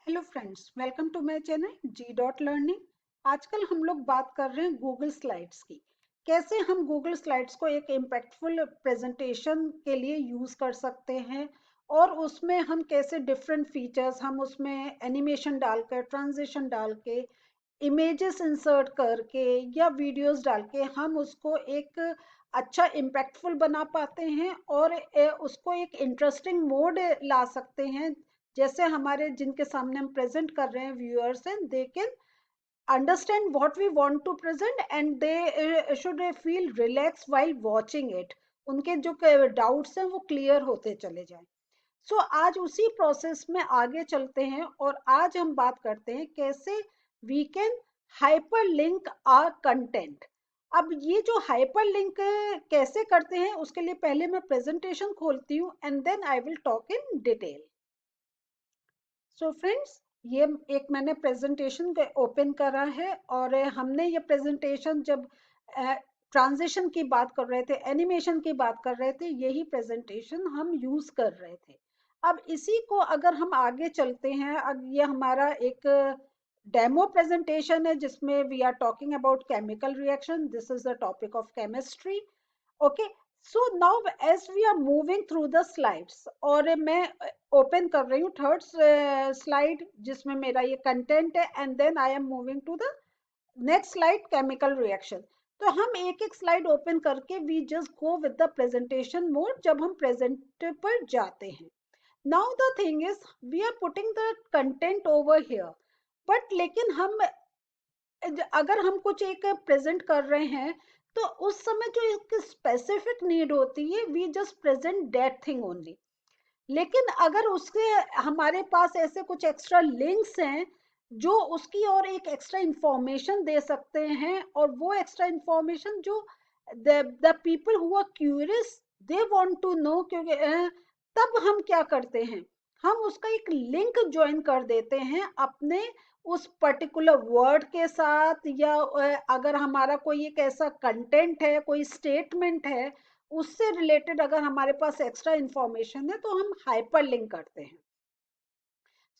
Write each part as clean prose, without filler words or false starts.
Hello friends, welcome to my channel G dot learning. आजकल हम लोग बात कर रहे हैं गूगल स्लाइड्स की। कैसे हम गूगल स्लाइड्स को एक इम्पैक्टफुल प्रेजेंटेशन के लिए यूज़ कर सकते हैं और उसमें हम कैसे डिफरेंट फीचर्स हम उसमें एनिमेशन डालकर, ट्रांजिशन डाल के, इमेजेस इंसर्ट करके या वीडियोस डाल के हम उसको एक अच्छा इम्पैक्टफुल बना पाते हैं और उसको एक इंटरेस्टिंग मोड ला सकते हैं। जैसे हमारे जिनके सामने हम प्रेजेंट कर रहे हैं व्यूअर्स हैं, they can understand what we want to present and they should feel relax while watching it. उनके जो डाउट्स हैं वो क्लियर होते चले जाएं। सो आज उसी प्रोसेस में आगे चलते हैं और आज हम बात करते हैं कैसे we can hyperlink our content. अब ये जो हाइपर लिंक कैसे करते हैं उसके लिए पहले मैं प्रेजेंटेशन खोलती हूँ and then I will talk in detail. So friends, ये एक मैंने प्रेजेंटेशन ओपन करा है और हमने ये प्रेजेंटेशन जब ट्रांजिशन की बात कर रहे थे, एनिमेशन की बात कर रहे थे, यही प्रेजेंटेशन हम यूज कर रहे थे। अब इसी को अगर हम आगे चलते हैं, अब ये हमारा एक डेमो प्रेजेंटेशन है जिसमें we are talking about chemical reaction. This is the topic of chemistry. Okay, so now as we are moving through the slides और मैं ओपन कर रही हूँ थर्ड स्लाइड जिसमें मेरा ये कंटेंट है and then I am moving to the next slide, chemical reaction. तो हम एक एक स्लाइड ओपन करके we just go with the presentation mode जब हम प्रेजेंट पर जाते हैं। Now the thing is we are putting the content over here, but लेकिन हम अगर हम कुछ एक प्रेजेंट कर रहे हैं तो उस समय जो एक स्पेसिफिक नीड होती है we just present that thing only. लेकिन अगर उसके हमारे पास ऐसे कुछ एक्स्ट्रा लिंक्स हैं जो उसकी और एक एक्स्ट्रा इंफॉर्मेशन दे सकते हैं और वो एक्स्ट्रा इंफॉर्मेशन जो the people who are curious they want to know, क्योंकि तब हम क्या करते हैं, हम उसका एक लिंक ज्वाइन कर देते हैं अपने उस पर्टिकुलर वर्ड के साथ, या अगर हमारा कोई एक ऐसा कंटेंट है, कोई स्टेटमेंट है, उससे रिलेटेड अगर हमारे पास एक्स्ट्रा इंफॉर्मेशन है तो हम हाइपर लिंक करते हैं।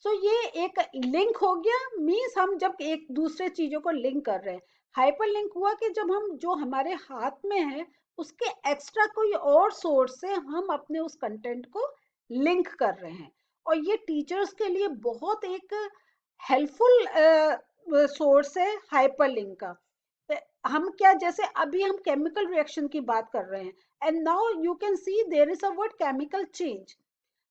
सो ये एक लिंक हो गया, मीन्स हम जब एक दूसरे चीजों को लिंक कर रहे हैं। हाइपर लिंक हुआ कि जब हम जो हमारे हाथ में है उसके एक्स्ट्रा कोई और सोर्स से हम अपने उस कंटेंट को लिंक कर रहे हैं। और ये टीचर्स के लिए बहुत एक हेल्पफुल सोर्स है हाइपर लिंक का। हम क्या, जैसे अभी हम केमिकल रिएक्शन की बात कर रहे हैं and now you can see there is a word chemical change.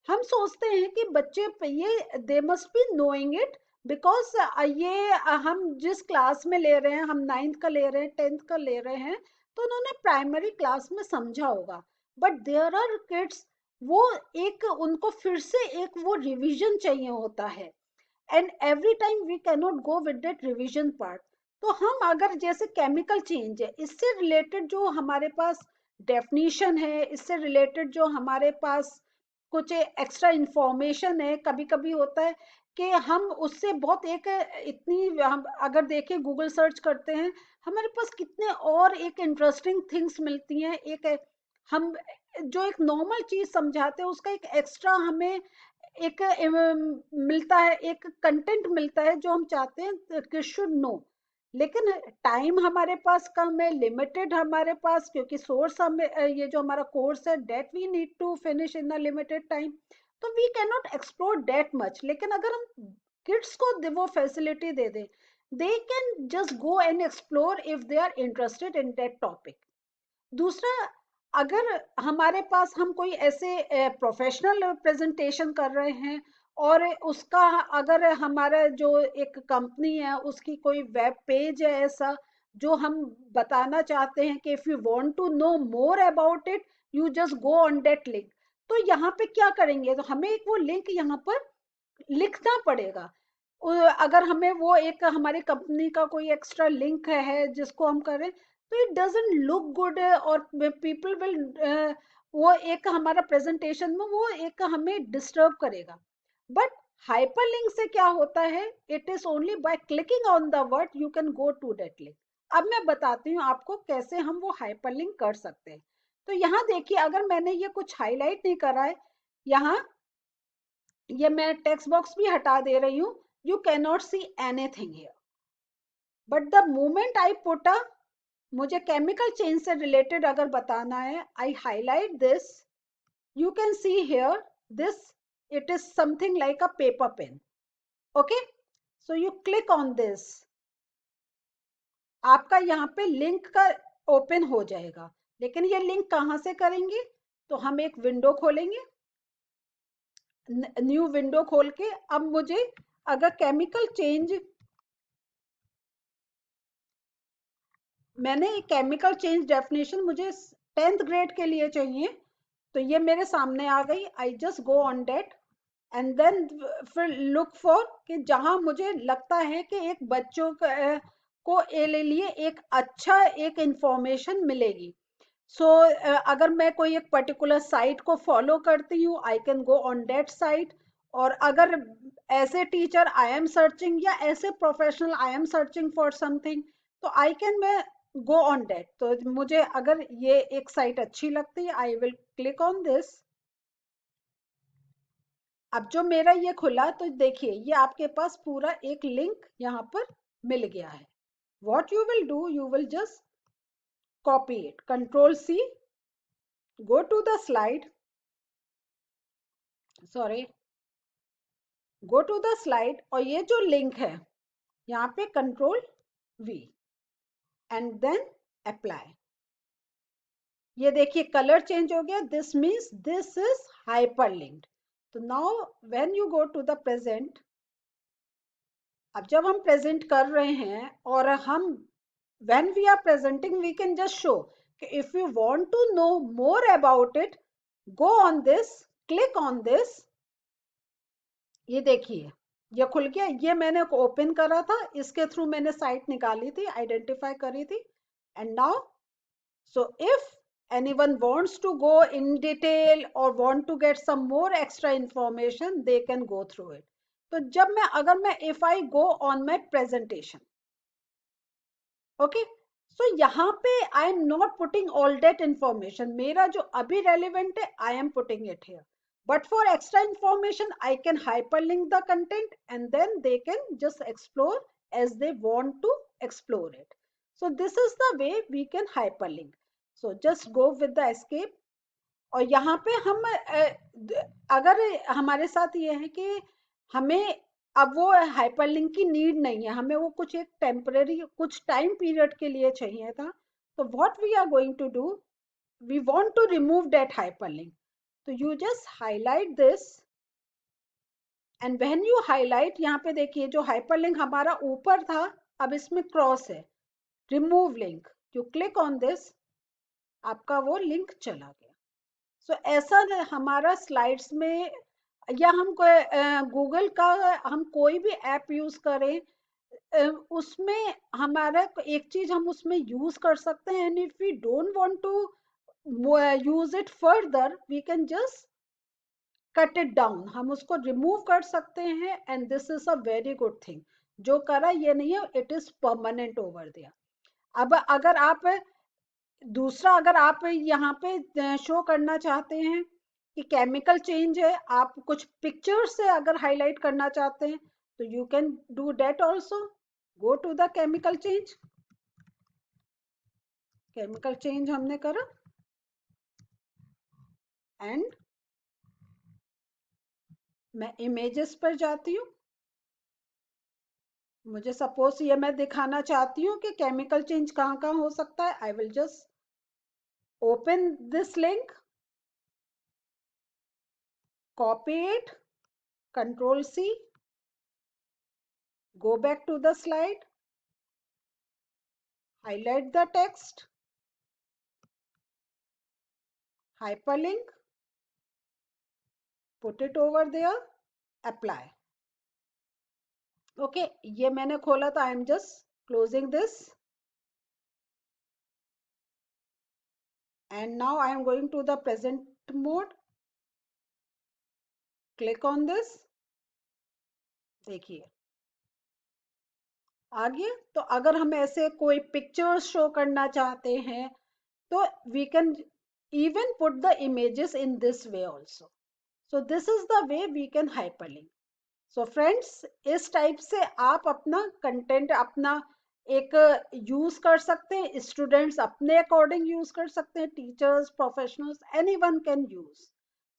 हम सोचते हैं कि बच्चे ये they must be knowing it because ये हम जिस क्लास में ले रहे हैं, हम 9th का ले रहे हैं, 10th का ले रहे हैं, तो उन्होंने प्राइमरी क्लास में समझा होगा। बट देयर आर किड्स, वो एक उनको फिर से एक वो रिवीजन चाहिए होता है and every time we can not go with that revision part. तो हम अगर जैसे केमिकल चेंज है, इससे रिलेटेड जो हमारे पास डेफिनेशन है, इससे रिलेटेड जो हमारे पास कुछ एक्स्ट्रा इंफॉर्मेशन है, कभी कभी होता है कि हम उससे बहुत एक इतनी, हम अगर देखें गूगल सर्च करते हैं हमारे पास कितने और एक इंटरेस्टिंग थिंग्स मिलती हैं। एक हम जो एक नॉर्मल चीज समझाते हैं उसका एक एक्स्ट्रा हमें एक मिलता है, एक कंटेंट मिलता है जो हम चाहते हैं कि शुड नो। लेकिन टाइम हमारे पास कम है, लिमिटेड हमारे पास, क्योंकि सोर्स हमें ये जो हमारा कोर्स है that we need to finish in a limited time, तो we can not explore that much. लेकिन अगर हम किड्स को वो फैसिलिटी दे दें, they can just go and explore if they are interested in that topic. दूसरा, अगर हमारे पास हम कोई ऐसे प्रोफेशनल प्रेजेंटेशन कर रहे हैं और उसका अगर हमारा जो एक कंपनी है उसकी कोई वेब पेज है ऐसा जो हम बताना चाहते हैं कि if you want to know more about it you just go on that link, तो यहाँ पे क्या करेंगे, तो हमें एक वो लिंक यहाँ पर लिखना पड़ेगा। अगर हमें वो एक हमारी कंपनी का कोई एक्स्ट्रा लिंक है जिसको हम करें, तो इट डजंट लुक गुड और पीपल विल वो एक हमारा प्रेजेंटेशन में वो एक हमें डिस्टर्ब करेगा। बट हाइपरलिंक से क्या होता है, it is only by clicking on the word you can go to that link. अब मैं बताती हूँ आपको कैसे हम वो हाइपरलिंक कर सकते हैं। तो यहाँ देखिए, अगर मैंने ये कुछ हाईलाइट नहीं करा है, यहाँ ये मैं टेक्स्ट बॉक्स भी हटा दे रही हूँ, you cannot see anything here. But the moment I put a, मुझे chemical change से related अगर बताना है, I highlight this, you can see here this, it is something like a paper pen. Okay, so you click on this, आपका यहाँ पे link का open हो जाएगा। लेकिन ये लिंक कहाँ से करेंगे, तो हम एक विंडो खोलेंगे, न्यू विंडो खोल के अब मुझे अगर केमिकल चेंज, मैंने केमिकल चेंज डेफिनेशन मुझे 10th ग्रेड के लिए चाहिए, तो ये मेरे सामने आ गई। I just go on date and then फिर लुक फॉर कि जहां मुझे लगता है कि एक बच्चों को लिए एक अच्छा एक इंफॉर्मेशन मिलेगी। सो अगर मैं कोई एक पर्टिकुलर साइट को फॉलो करती हूँ, I can go on that site. और अगर as a teacher I am searching, या ऐसे professional I am searching for something, तो आई कैन मैं गो ऑन दैट। तो मुझे अगर ये एक साइट अच्छी लगती है, I will click on this. अब जो मेरा ये खुला, तो देखिए ये आपके पास पूरा एक लिंक यहाँ पर मिल गया है। what you will do, you will just copy it, control C, go to the slide, sorry, go to the slide, और ये जो लिंक है यहाँ पे control V and then apply. ये देखिए कलर चेंज हो गया, this means this is hyperlinked. तो now when you go to the present, अब जब हम प्रेजेंट कर रहे हैं और हम when we are presenting, we can just show, if you want to know more about it, go on this, click on this। ये देखिए ये खुल गया, ये मैंने ओपन करा था, इसके थ्रू मैंने साइट निकाली थी, आइडेंटिफाई करी थी। And now, so if anyone wants to go in detail or want to get some more extra information, they can go through it। तो जब मैं अगर मैं if I go on my presentation, okay, so यहाँ पे I am not putting all that information, मेरा जो अभी relevant है I am putting it here, but for extra information I can hyperlink the content and then they can just explore as they want to explore it। So this is the way we can hyperlink। So just go with the escape। और यहाँ पे हम अगर हमारे साथ ये है कि हमें अब वो हाइपरलिंक की नीड नहीं है, हमें वो कुछ एक टेम्पररी कुछ टाइम पीरियड के लिए चाहिए था, तो what we are going to do, we want to remove that hyperlink. तो you just highlight this and when you highlight, यहाँ पे देखिए जो हाइपरलिंक हमारा ऊपर था अब इसमें क्रॉस है, remove link, you click on this, आपका वो लिंक चला गया। सो ऐसा हमारा स्लाइड्स में, या हम गूगल का हम कोई भी ऐप यूज करें, उसमें हमारा एक चीज हम उसमें यूज कर सकते हैं, and if we don't want to use it further, we can just cut it down, हम उसको रिमूव कर सकते हैं। And this is a very good thing, जो करा ये नहीं है, इट इज परमानेंट ओवर दिया। अब अगर आप दूसरा, अगर आप यहाँ पे शो करना चाहते हैं कि केमिकल चेंज है, आप कुछ पिक्चर से अगर हाईलाइट करना चाहते हैं, तो you can do that also. Go to the chemical change, chemical change हमने करा एंड मैं इमेजेस पर जाती हूँ, मुझे सपोज ये मैं दिखाना चाहती हूँ कि केमिकल चेंज कहाँ कहाँ हो सकता है। I will just open this link, copy it, control C, go back to the slide, highlight the text, hyperlink, put it over there, apply। okay, ये मैंने खोला था, I am just closing this and now I am going to the present mode, click on this, देखिए आ गया। तो अगर हम ऐसे कोई पिक्चर्स शो करना चाहते हैं, तो we can even put the images in this way also। So this is the way we can hyperlink। So friends, इस टाइप से आप अपना कंटेंट अपना एक यूज कर सकते हैं, स्टूडेंट्स अपने अकॉर्डिंग यूज कर सकते हैं, teachers, professionals, anyone can use.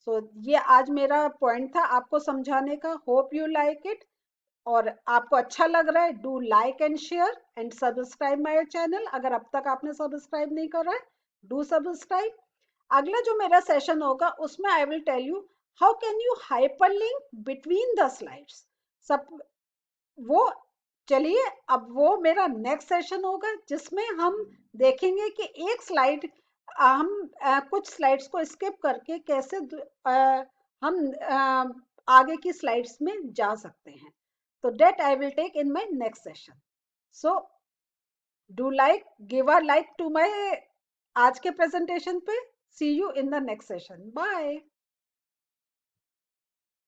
So ये आज मेरा पॉइंट था आपको समझाने का। Hope you like it. और आपको अच्छा लग रहा है, do like and share and subscribe my channel. अगर अब तक आपने सब्सक्राइब नहीं करा है, डू सब्सक्राइब। अगला जो मेरा सेशन होगा उसमें I will tell you how can you hyperlink between the slides. सब वो, चलिए अब वो मेरा नेक्स्ट सेशन होगा जिसमें हम देखेंगे कि एक स्लाइड, हम कुछ स्लाइड्स को स्किप करके कैसे हम आगे की स्लाइड्स में जा सकते हैं। तो that I will take in my next session. So do like, give a like to my आज के प्रेजेंटेशन पे। See you in the next session. Bye.